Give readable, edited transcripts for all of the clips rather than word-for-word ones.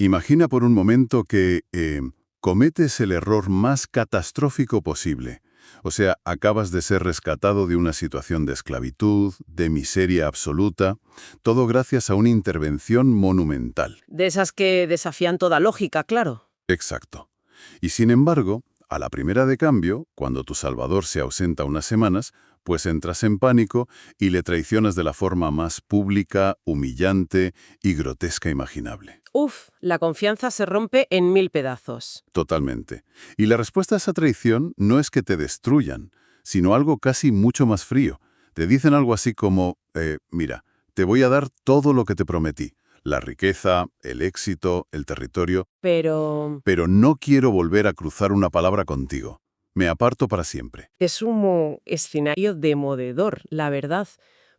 Imagina por un momento que cometes el error más catastrófico posible. O sea, acabas de ser rescatado de una situación de esclavitud, de miseria absoluta, todo gracias a una intervención monumental. De esas que desafían toda lógica, claro. Exacto. Y sin embargo, a la primera de cambio, cuando tu salvador se ausenta unas semanas, pues entras en pánico y le traicionas de la forma más pública, humillante y grotesca imaginable. Uf, la confianza se rompe en 1000 pedazos. Totalmente. Y la respuesta a esa traición no es que te destruyan, sino algo casi mucho más frío. Te dicen algo así como, mira, te voy a dar todo lo que te prometí, la riqueza, el éxito, el territorio, Pero pero no quiero volver a cruzar una palabra contigo. Me aparto para siempre. es un escenario demoledor, la verdad,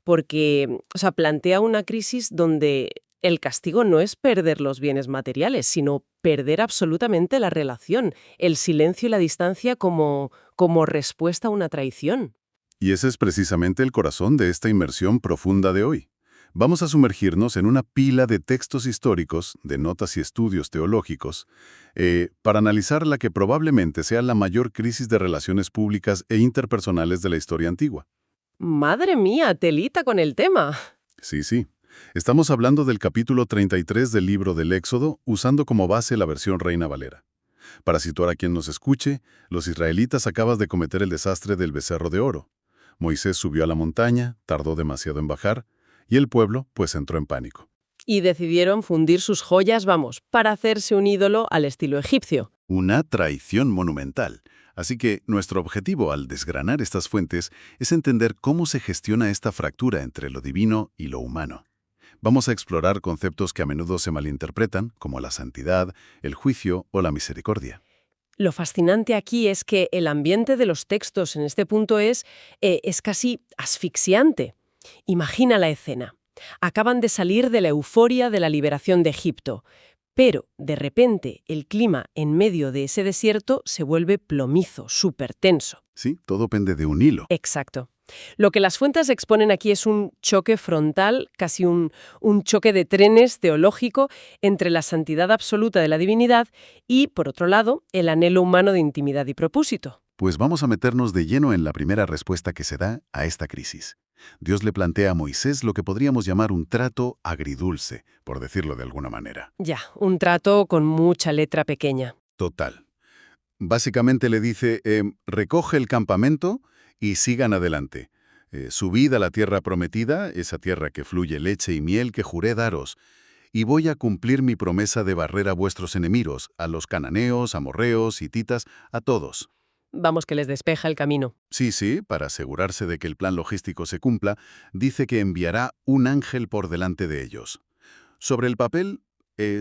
porque, plantea una crisis donde el castigo no es perder los bienes materiales, sino perder absolutamente la relación, el silencio y la distancia como respuesta a una traición. Y ese es precisamente el corazón de esta inmersión profunda de hoy. Vamos a sumergirnos en una pila de textos históricos, de notas y estudios teológicos, para analizar la que probablemente sea la mayor crisis de relaciones públicas e interpersonales de la historia antigua. Madre mía, telita con el tema. Sí, sí. Estamos hablando del capítulo 33 del libro del Éxodo, usando como base la versión Reina Valera. Para situar a quien nos escuche, los israelitas acaban de cometer el desastre del becerro de oro. Moisés subió a la montaña, tardó demasiado en bajar, y el pueblo, pues, entró en pánico. Y decidieron fundir sus joyas, para hacerse un ídolo al estilo egipcio. Una traición monumental. Así que nuestro objetivo al desgranar estas fuentes es entender cómo se gestiona esta fractura entre lo divino y lo humano. Vamos a explorar conceptos que a menudo se malinterpretan, como la santidad, el juicio o la misericordia. Lo fascinante aquí es que el ambiente de los textos en este punto es casi asfixiante. Imagina la escena. Acaban de salir de la euforia de la liberación de Egipto, pero de repente el clima en medio de ese desierto se vuelve plomizo, súper tenso. Sí, todo pende de un hilo. Exacto. Lo que las fuentes exponen aquí es un choque frontal, casi un choque de trenes teológico entre la santidad absoluta de la divinidad y, por otro lado, el anhelo humano de intimidad y propósito. Pues vamos a meternos de lleno en la primera respuesta que se da a esta crisis. Dios le plantea a Moisés lo que podríamos llamar un trato agridulce, por decirlo de alguna manera. Ya, un trato con mucha letra pequeña. Total. Básicamente le dice, recoge el campamento y sigan adelante. Subid a la tierra prometida, esa tierra que fluye leche y miel que juré daros, y voy a cumplir mi promesa de barrer a vuestros enemigos, a los cananeos, amorreos, hititas, a todos. Vamos, que les despeja el camino. Sí, sí, para asegurarse de que el plan logístico se cumpla, dice que enviará un ángel por delante de ellos. Sobre el papel,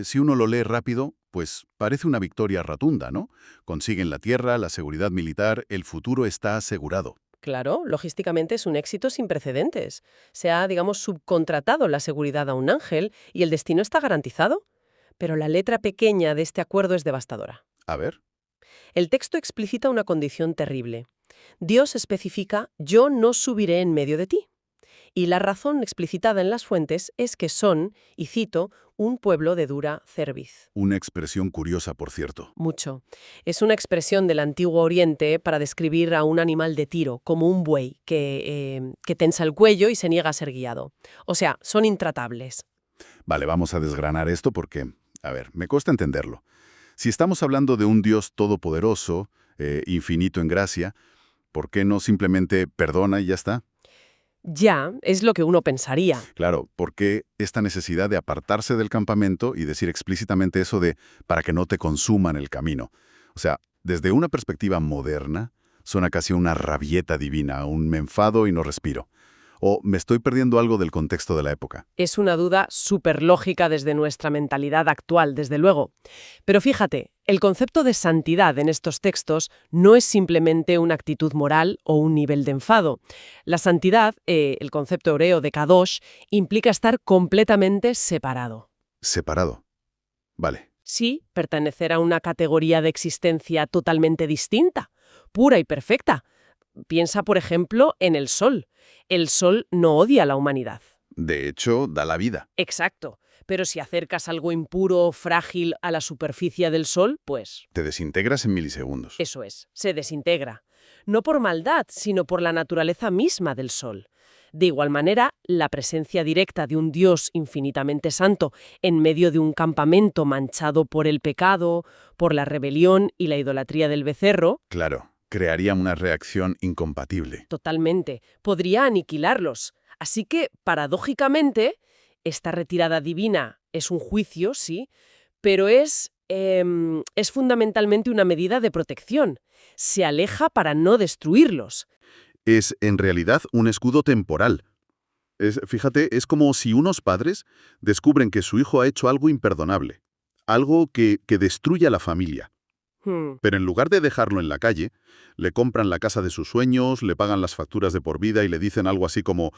si uno lo lee rápido, pues parece una victoria rotunda, ¿no? Consiguen la tierra, la seguridad militar, el futuro está asegurado. Claro, logísticamente es un éxito sin precedentes. Se ha, subcontratado la seguridad a un ángel y el destino está garantizado. Pero la letra pequeña de este acuerdo es devastadora. A ver, El texto explicita una condición terrible. Dios especifica: yo no subiré en medio de ti. Y la razón explicitada en las fuentes es que son, y cito, un pueblo de dura cerviz. una expresión curiosa, por cierto. Mucho. Es una expresión del Antiguo Oriente para describir a un animal de tiro, como un buey, que tensa el cuello y se niega a ser guiado. O sea, son intratables. Vale, vamos a desgranar esto porque, a ver, me cuesta entenderlo. Si estamos hablando de un Dios todopoderoso, infinito en gracia, ¿por qué no simplemente perdona y ya está? Ya, es lo que uno pensaría. Claro, ¿por qué esta necesidad de apartarse del campamento y decir explícitamente eso de para que no te consuman el camino? O sea, desde una perspectiva moderna, suena casi una rabieta divina, un me enfado y no respiro. O me estoy perdiendo algo del contexto de la época. Es una duda súper lógica desde nuestra mentalidad actual, desde luego. Pero fíjate, el concepto de santidad en estos textos no es simplemente una actitud moral o un nivel de enfado. La santidad, el concepto hebreo de kadosh, implica estar completamente separado. Separado. Vale. Sí, pertenecer a una categoría de existencia totalmente distinta, pura y perfecta. Piensa, por ejemplo, en el sol. El sol no odia a la humanidad. De hecho, da la vida. Exacto. pero si acercas algo impuro o frágil a la superficie del Sol, pues Te desintegras en milisegundos. eso es, se desintegra. No por maldad, sino por la naturaleza misma del Sol. De igual manera, la presencia directa de un Dios infinitamente santo en medio de un campamento manchado por el pecado, por la rebelión y la idolatría del becerro, Claro, crearía una reacción incompatible. totalmente, podría aniquilarlos. Así que, paradójicamente, esta retirada divina es un juicio, sí, pero es fundamentalmente una medida de protección. Se aleja para no destruirlos. Es, en realidad, un escudo temporal. Fíjate, es como si unos padres descubren que su hijo ha hecho algo imperdonable, algo que destruye a la familia. Hmm. Pero en lugar de dejarlo en la calle, le compran la casa de sus sueños, le pagan las facturas de por vida y le dicen algo así como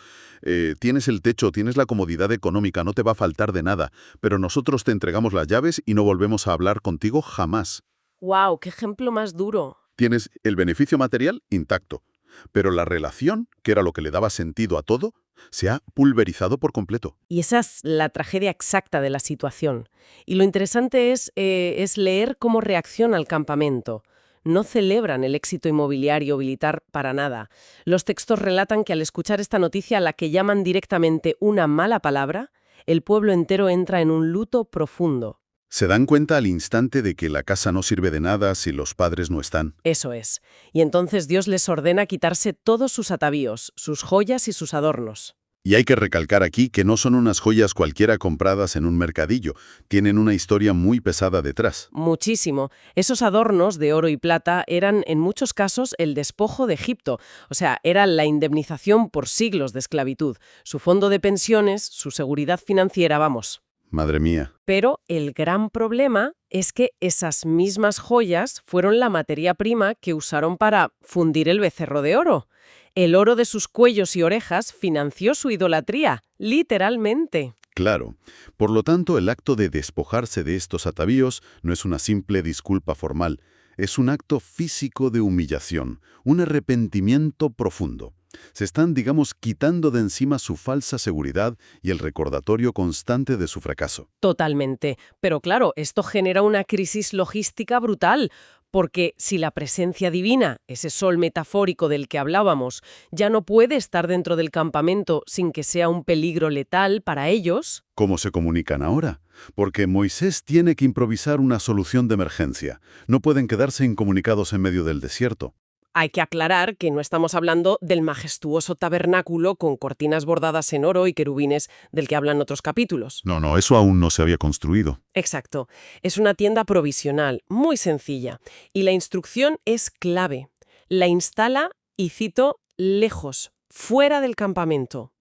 tienes el techo, tienes la comodidad económica, no te va a faltar de nada, pero nosotros te entregamos las llaves y no volvemos a hablar contigo jamás. ¡Wow! ¡Qué ejemplo más duro! Tienes el beneficio material intacto, pero la relación, que era lo que le daba sentido a todo, se ha pulverizado por completo. Y esa es la tragedia exacta de la situación. Y lo interesante es leer cómo reacciona el campamento. No celebran el éxito inmobiliario o militar para nada. Los textos relatan que al escuchar esta noticia, a la que llaman directamente una mala palabra, el pueblo entero entra en un luto profundo. Se dan cuenta al instante de que la casa no sirve de nada si los padres no están. Eso es. Y entonces Dios les ordena quitarse todos sus atavíos, sus joyas y sus adornos. Y hay que recalcar aquí que no son unas joyas cualquiera compradas en un mercadillo, tienen una historia muy pesada detrás. Muchísimo. Esos adornos de oro y plata eran en muchos casos el despojo de Egipto, o sea, era la indemnización por siglos de esclavitud, su fondo de pensiones, su seguridad financiera, vamos. Madre mía. Pero el gran problema es que esas mismas joyas fueron la materia prima que usaron para fundir el becerro de oro. El oro de sus cuellos y orejas financió su idolatría, literalmente. Claro. Por lo tanto, el acto de despojarse de estos atavíos no es una simple disculpa formal, es un acto físico de humillación, un arrepentimiento profundo. Se están, digamos, quitando de encima su falsa seguridad y el recordatorio constante de su fracaso. Totalmente. Pero claro, esto genera una crisis logística brutal, porque si la presencia divina, ese sol metafórico del que hablábamos, ya no puede estar dentro del campamento sin que sea un peligro letal para ellos. ¿Cómo se comunican ahora? Porque Moisés tiene que improvisar una solución de emergencia. No pueden quedarse incomunicados en medio del desierto. Hay que aclarar que no estamos hablando del majestuoso tabernáculo con cortinas bordadas en oro y querubines del que hablan otros capítulos. No, eso aún no se había construido. Exacto. Es una tienda provisional, muy sencilla. Y la instrucción es clave. La instala, y cito, lejos, fuera del campamento.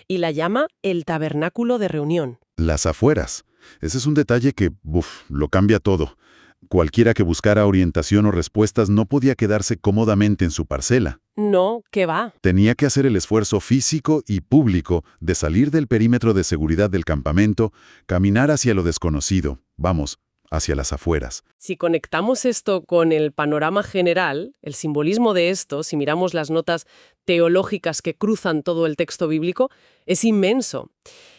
Y la llama el tabernáculo de reunión. Las afueras. Ese es un detalle que, lo cambia todo. Cualquiera que buscara orientación o respuestas no podía quedarse cómodamente en su parcela. No, ¿qué va? Tenía que hacer el esfuerzo físico y público de salir del perímetro de seguridad del campamento, caminar hacia lo desconocido, vamos, hacia las afueras. Si conectamos esto con el panorama general, el simbolismo de esto, si miramos las notas teológicas que cruzan todo el texto bíblico, es inmenso.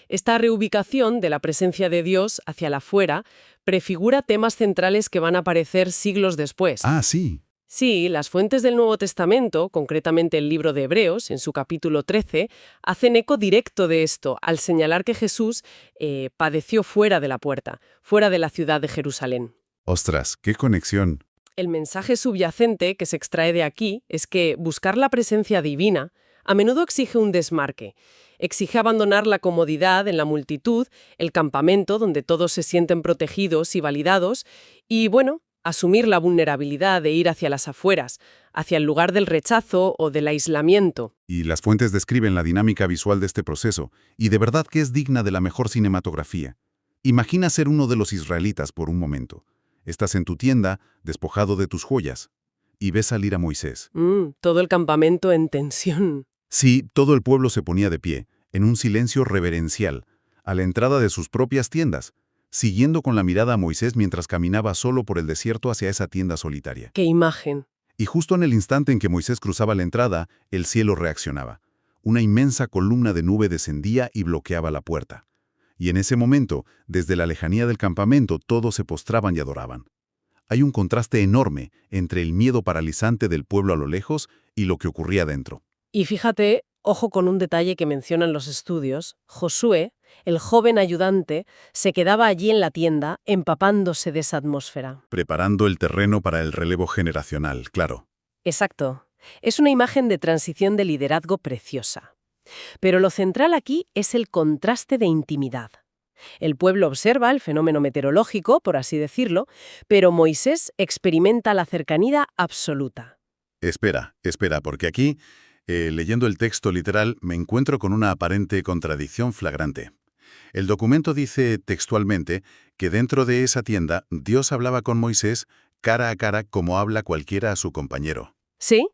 Esta reubicación de la presencia de Dios hacia la afuera prefigura temas centrales que van a aparecer siglos después. Ah, sí. Sí, las fuentes del Nuevo Testamento, concretamente el libro de Hebreos, en su capítulo 13, hacen eco directo de esto, al señalar que Jesús padeció fuera de la puerta, fuera de la ciudad de Jerusalén. Ostras, qué conexión. El mensaje subyacente que se extrae de aquí es que buscar la presencia divina a menudo exige un desmarque. Exige abandonar la comodidad en la multitud, el campamento donde todos se sienten protegidos y validados, y, bueno, asumir la vulnerabilidad de ir hacia las afueras, hacia el lugar del rechazo o del aislamiento. Y las fuentes describen la dinámica visual de este proceso, y de verdad que es digna de la mejor cinematografía. Imagina ser uno de los israelitas por un momento. Estás en tu tienda, despojado de tus joyas, y ves salir a Moisés. Todo el campamento en tensión. Sí, todo el pueblo se ponía de pie, en un silencio reverencial, a la entrada de sus propias tiendas, siguiendo con la mirada a Moisés mientras caminaba solo por el desierto hacia esa tienda solitaria. ¡Qué imagen! Y justo en el instante en que Moisés cruzaba la entrada, el cielo reaccionaba. Una inmensa columna de nube descendía y bloqueaba la puerta. Y en ese momento, desde la lejanía del campamento, todos se postraban y adoraban. Hay un contraste enorme entre el miedo paralizante del pueblo a lo lejos y lo que ocurría dentro. Y fíjate, ojo con un detalle que mencionan los estudios, Josué, el joven ayudante, se quedaba allí en la tienda empapándose de esa atmósfera. Preparando el terreno para el relevo generacional, claro. Exacto. Es una imagen de transición de liderazgo preciosa. Pero lo central aquí es el contraste de intimidad. El pueblo observa el fenómeno meteorológico, por así decirlo, pero Moisés experimenta la cercanía absoluta. Espera, porque aquí, leyendo el texto literal, me encuentro con una aparente contradicción flagrante. El documento dice textualmente que dentro de esa tienda Dios hablaba con Moisés cara a cara como habla cualquiera a su compañero. ¿Sí?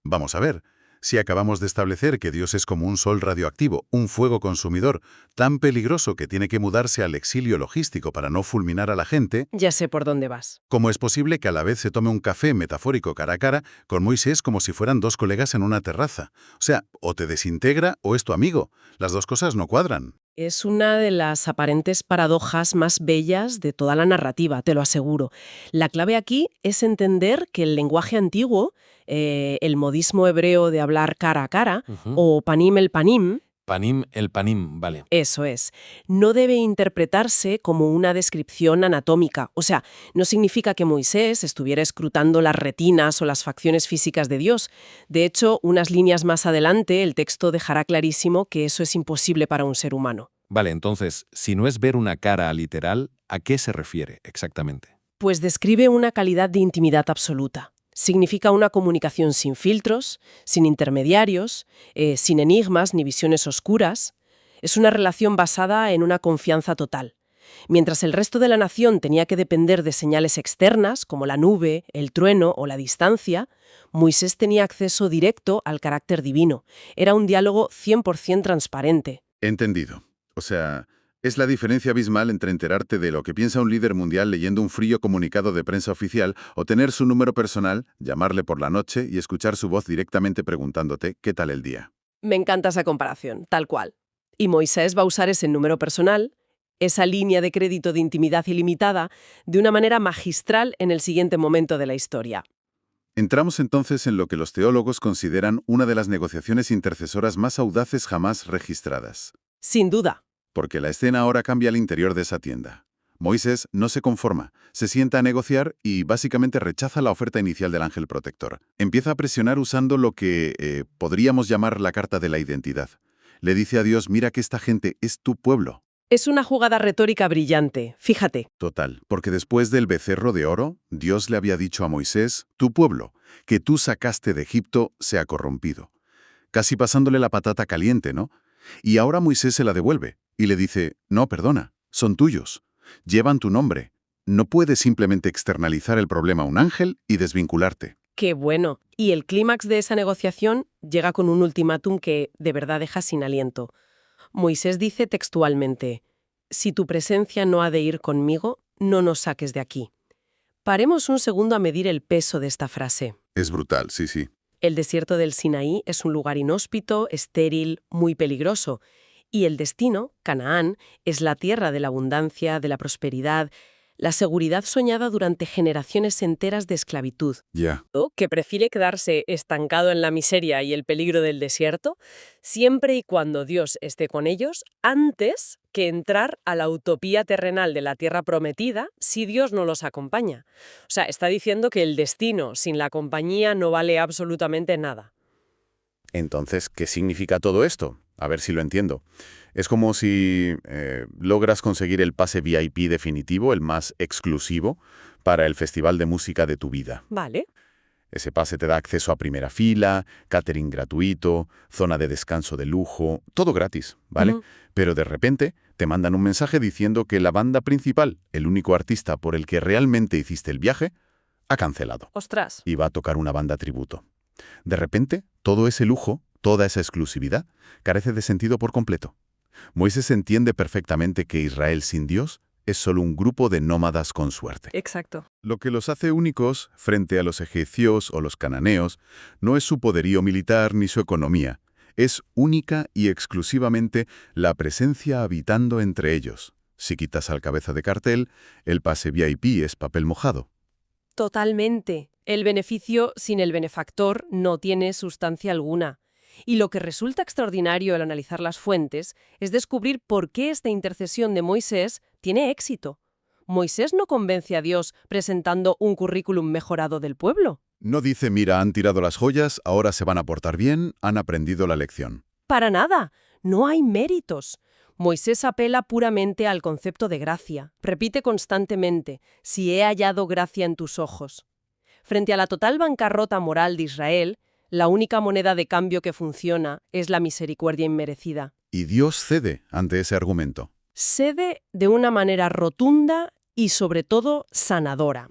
Vamos a ver, si acabamos de establecer que Dios es como un sol radioactivo, un fuego consumidor, tan peligroso que tiene que mudarse al exilio logístico para no fulminar a la gente, Ya sé por dónde vas. ¿cómo es posible que a la vez se tome un café metafórico cara a cara con Moisés como si fueran dos colegas en una terraza? O sea, o te desintegra o es tu amigo. Las dos cosas no cuadran. Es una de las aparentes paradojas más bellas de toda la narrativa, te lo aseguro. La clave aquí es entender que el lenguaje antiguo, el modismo hebreo de hablar cara a cara, o panim el panim, Panim el panim, vale. eso es, no debe interpretarse como una descripción anatómica. O sea, no significa que Moisés estuviera escrutando las retinas o las facciones físicas de Dios. De hecho, unas líneas más adelante, el texto dejará clarísimo que eso es imposible para un ser humano. Vale, entonces, si no es ver una cara literal, ¿a qué se refiere exactamente? Pues describe una calidad de intimidad absoluta. Significa una comunicación sin filtros, sin intermediarios, sin enigmas ni visiones oscuras. Es una relación basada en una confianza total. Mientras el resto de la nación tenía que depender de señales externas, como la nube, el trueno o la distancia, Moisés tenía acceso directo al carácter divino. Era un diálogo 100% transparente. Entendido. O sea, es la diferencia abismal entre enterarte de lo que piensa un líder mundial leyendo un frío comunicado de prensa oficial o tener su número personal, llamarle por la noche y escuchar su voz directamente preguntándote ¿qué tal el día? Me encanta esa comparación, tal cual. Y Moisés va a usar ese número personal, esa línea de crédito de intimidad ilimitada, de una manera magistral en el siguiente momento de la historia. Entramos entonces en lo que los teólogos consideran una de las negociaciones intercesoras más audaces jamás registradas. Sin duda. Porque la escena ahora cambia al interior de esa tienda. Moisés no se conforma, se sienta a negociar y básicamente rechaza la oferta inicial del ángel protector. Empieza a presionar usando lo que podríamos llamar la carta de la identidad. Le dice a Dios, mira que esta gente es tu pueblo. Es una jugada retórica brillante, fíjate. Total, porque después del becerro de oro, Dios le había dicho a Moisés, tu pueblo, que tú sacaste de Egipto, se ha corrompido. Casi pasándole la patata caliente, ¿no? Y ahora Moisés se la devuelve y le dice, no, perdona, son tuyos, llevan tu nombre. No puedes simplemente externalizar el problema a un ángel y desvincularte. Qué bueno. Y el clímax de esa negociación llega con un ultimátum que de verdad deja sin aliento. Moisés dice textualmente, si tu presencia no ha de ir conmigo, no nos saques de aquí. Paremos un segundo a medir el peso de esta frase. Es brutal, sí, sí. El desierto del Sinaí es un lugar inhóspito, estéril, muy peligroso. Y el destino, Canaán, es la tierra de la abundancia, de la prosperidad, la seguridad soñada durante generaciones enteras de esclavitud. Ya. Que prefiere quedarse estancado en la miseria y el peligro del desierto, siempre y cuando Dios esté con ellos, antes que entrar a la utopía terrenal de la tierra prometida si Dios no los acompaña. O sea, está diciendo que el destino sin la compañía no vale absolutamente nada. Entonces, ¿qué significa todo esto? A ver si lo entiendo. Es como si logras conseguir el pase VIP definitivo, el más exclusivo, para el festival de música de tu vida. Vale. Ese pase te da acceso a primera fila, catering gratuito, zona de descanso de lujo, todo gratis, ¿vale? Pero de repente te mandan un mensaje diciendo que la banda principal, el único artista por el que realmente hiciste el viaje, ha cancelado. Ostras. Y va a tocar una banda tributo. De repente, todo ese lujo, toda esa exclusividad, carece de sentido por completo. Moisés entiende perfectamente que Israel sin Dios es solo un grupo de nómadas con suerte. Exacto. Lo que los hace únicos frente a los egipcios o los cananeos no es su poderío militar ni su economía, Es única y exclusivamente la presencia habitando entre ellos. Si quitas al cabeza de cartel, el pase VIP es papel mojado. Totalmente. El beneficio sin el benefactor no tiene sustancia alguna. Y lo que resulta extraordinario al analizar las fuentes es descubrir por qué esta intercesión de Moisés tiene éxito. Moisés no convence a Dios presentando un currículum mejorado del pueblo. No dice, mira, han tirado las joyas, ahora se van a portar bien, han aprendido la lección. Para nada. No hay méritos. Moisés apela puramente al concepto de gracia. Repite constantemente, si he hallado gracia en tus ojos. Frente a la total bancarrota moral de Israel, la única moneda de cambio que funciona es la misericordia inmerecida. Y Dios cede ante ese argumento. Cede de una manera rotunda y sobre todo sanadora.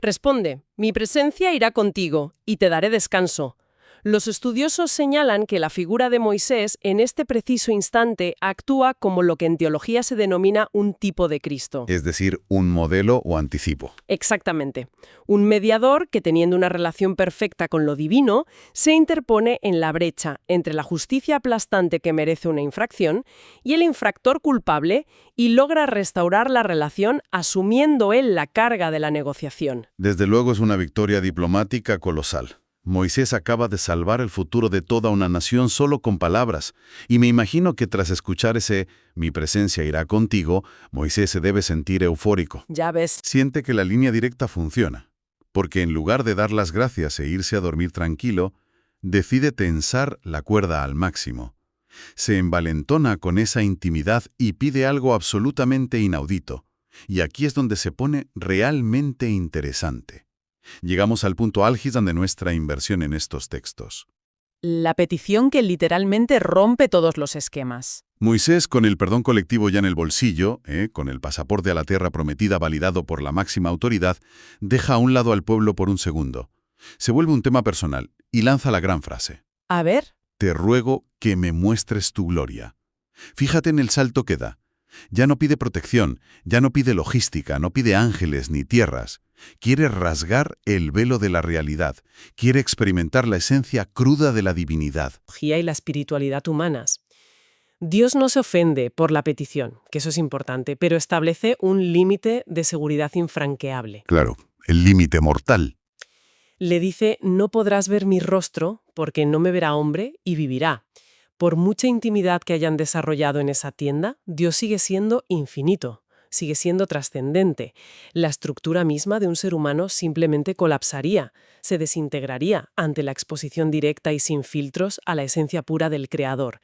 Responde, mi presencia irá contigo y te daré descanso. Los estudiosos señalan que la figura de Moisés en este preciso instante actúa como lo que en teología se denomina un tipo de Cristo. Es decir, un modelo o anticipo. Exactamente. Un mediador que, teniendo una relación perfecta con lo divino, se interpone en la brecha entre la justicia aplastante que merece una infracción y el infractor culpable y logra restaurar la relación asumiendo él la carga de la negociación. Desde luego es una victoria diplomática colosal. Moisés acaba de salvar el futuro de toda una nación solo con palabras, y me imagino que tras escuchar ese «mi presencia irá contigo», Moisés se debe sentir eufórico. Ya ves. Siente que la línea directa funciona, porque en lugar de dar las gracias e irse a dormir tranquilo, decide tensar la cuerda al máximo. Se envalentona con esa intimidad y pide algo absolutamente inaudito. Y aquí es donde se pone realmente interesante. Llegamos al punto álgido de nuestra inversión en estos textos. La petición que literalmente rompe todos los esquemas. Moisés, con el perdón colectivo ya en el bolsillo, con el pasaporte a la tierra prometida validado por la máxima autoridad, deja a un lado al pueblo por un segundo. Se vuelve un tema personal y lanza la gran frase. A ver. Te ruego que me muestres tu gloria. Fíjate en el salto que da. Ya no pide protección, ya no pide logística, no pide ángeles ni tierras. Quiere rasgar el velo de la realidad. Quiere experimentar la esencia cruda de la divinidad. Y la espiritualidad humanas. Dios no se ofende por la petición, que eso es importante, pero establece un límite de seguridad infranqueable. Claro, el límite mortal. Le dice, no podrás ver mi rostro porque no me verá hombre y vivirá. Por mucha intimidad que hayan desarrollado en esa tienda, Dios sigue siendo infinito, sigue siendo trascendente. La estructura misma de un ser humano simplemente colapsaría, se desintegraría ante la exposición directa y sin filtros a la esencia pura del Creador.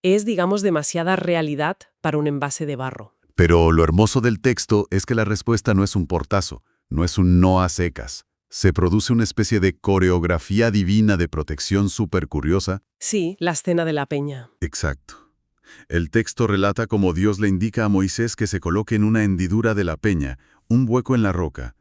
Es, digamos, demasiada realidad para un envase de barro. Pero lo hermoso del texto es que la respuesta no es un portazo, no es un no a secas. Se produce una especie de coreografía divina de protección súper curiosa. Sí, la escena de la peña. Exacto. El texto relata cómo Dios le indica a Moisés que se coloque en una hendidura de la peña, un hueco en la roca,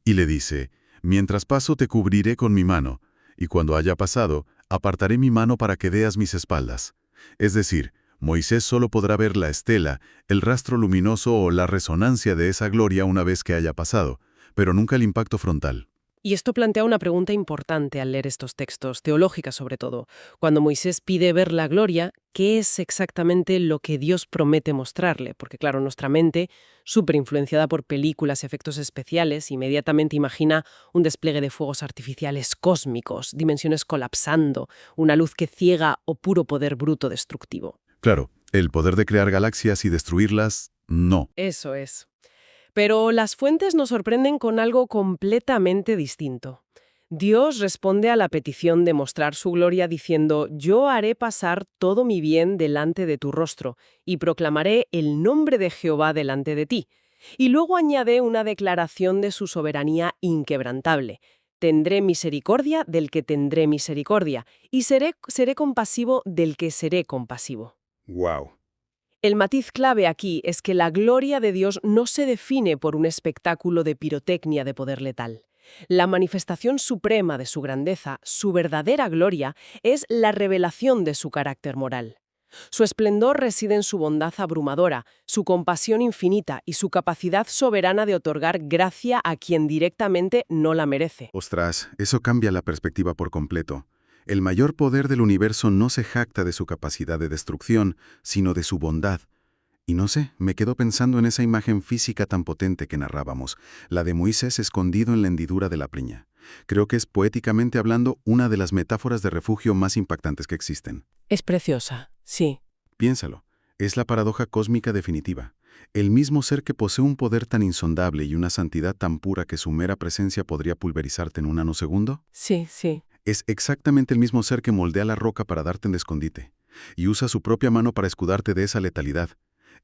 y le dice, mientras paso te cubriré con mi mano, y cuando haya pasado, apartaré mi mano para que veas mis espaldas. Es decir, Moisés solo podrá ver la estela, el rastro luminoso o la resonancia de esa gloria una vez que haya pasado, pero nunca el impacto frontal. Y esto plantea una pregunta importante al leer estos textos, teológica sobre todo. Cuando Moisés pide ver la gloria, ¿qué es exactamente lo que Dios promete mostrarle? Porque claro, nuestra mente, súper influenciada por películas y efectos especiales, inmediatamente imagina un despliegue de fuegos artificiales cósmicos, dimensiones colapsando, una luz que ciega o puro poder bruto destructivo. Claro, el poder de crear galaxias y destruirlas, no. Eso es. Pero las fuentes nos sorprenden con algo completamente distinto. Dios responde a la petición de mostrar su gloria diciendo, yo haré pasar todo mi bien delante de tu rostro y proclamaré el nombre de Jehová delante de ti. Y luego añade una declaración de su soberanía inquebrantable. Tendré misericordia del que tendré misericordia y seré compasivo del que seré compasivo. ¡Wow! El matiz clave aquí es que la gloria de Dios no se define por un espectáculo de pirotecnia de poder letal. La manifestación suprema de su grandeza, su verdadera gloria, es la revelación de su carácter moral. Su esplendor reside en su bondad abrumadora, su compasión infinita y su capacidad soberana de otorgar gracia a quien directamente no la merece. Ostras, eso cambia la perspectiva por completo. El mayor poder del universo no se jacta de su capacidad de destrucción, sino de su bondad. Y no sé, me quedo pensando en esa imagen física tan potente que narrábamos, la de Moisés escondido en la hendidura de la peña. Creo que es, poéticamente hablando, una de las metáforas de refugio más impactantes que existen. Es preciosa, sí. Piénsalo, es la paradoja cósmica definitiva. El mismo ser que posee un poder tan insondable y una santidad tan pura que su mera presencia podría pulverizarte en un nanosegundo, Sí, sí. es exactamente el mismo ser que moldea la roca para darte en escondite, y usa su propia mano para escudarte de esa letalidad.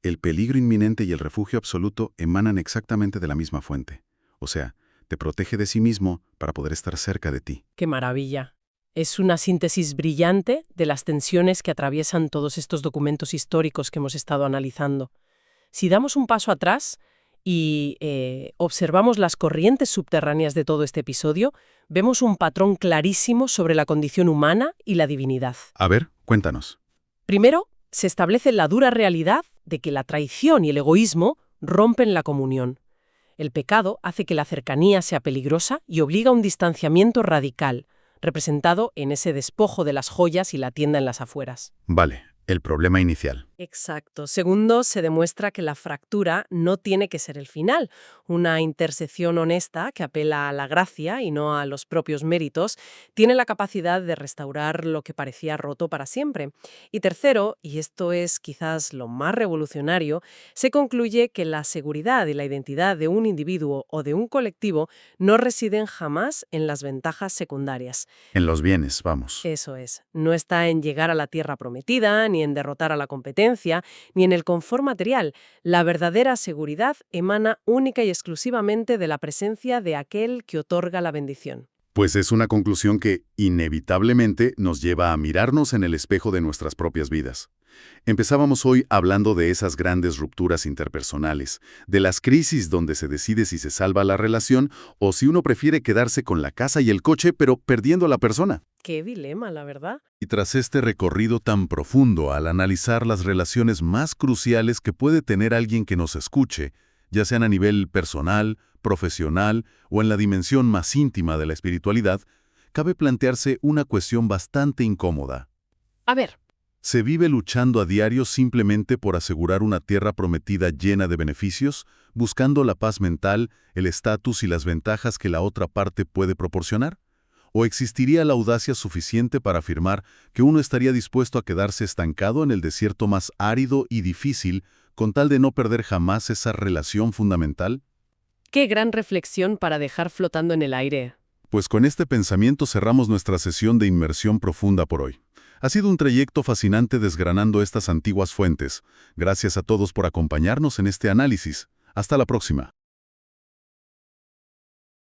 El peligro inminente y el refugio absoluto emanan exactamente de la misma fuente. O sea, te protege de sí mismo para poder estar cerca de ti. Qué maravilla. Es una síntesis brillante de las tensiones que atraviesan todos estos documentos históricos que hemos estado analizando. Si damos un paso atrás y observamos las corrientes subterráneas de todo este episodio, vemos un patrón clarísimo sobre la condición humana y la divinidad. A ver, cuéntanos. Primero, se establece la dura realidad de que la traición y el egoísmo rompen la comunión. El pecado hace que la cercanía sea peligrosa y obliga a un distanciamiento radical, representado en ese despojo de las joyas y la tienda en las afueras. Vale, el problema inicial. Exacto. Segundo, se demuestra que la fractura no tiene que ser el final. Una intersección honesta que apela a la gracia y no a los propios méritos tiene la capacidad de restaurar lo que parecía roto para siempre. Y tercero, y esto es quizás lo más revolucionario, se concluye que la seguridad y la identidad de un individuo o de un colectivo no residen jamás en las ventajas secundarias. En los bienes, vamos. Eso es. No está en llegar a la tierra prometida, ni en derrotar a la competencia, ni en el confort material. La verdadera seguridad emana única y exclusivamente de la presencia de aquel que otorga la bendición. Pues es una conclusión que, inevitablemente, nos lleva a mirarnos en el espejo de nuestras propias vidas. Empezábamos hoy hablando de esas grandes rupturas interpersonales, de las crisis donde se decide si se salva la relación o si uno prefiere quedarse con la casa y el coche, pero perdiendo a la persona. Qué dilema, la verdad. Y tras este recorrido tan profundo al analizar las relaciones más cruciales que puede tener alguien que nos escuche, ya sean a nivel personal, profesional o en la dimensión más íntima de la espiritualidad, cabe plantearse una cuestión bastante incómoda. A ver. ¿Se vive luchando a diario simplemente por asegurar una tierra prometida llena de beneficios, buscando la paz mental, el estatus y las ventajas que la otra parte puede proporcionar? ¿O existiría la audacia suficiente para afirmar que uno estaría dispuesto a quedarse estancado en el desierto más árido y difícil con tal de no perder jamás esa relación fundamental? Qué gran reflexión para dejar flotando en el aire. Pues con este pensamiento cerramos nuestra sesión de inmersión profunda por hoy. Ha sido un trayecto fascinante desgranando estas antiguas fuentes. Gracias a todos por acompañarnos en este análisis. Hasta la próxima.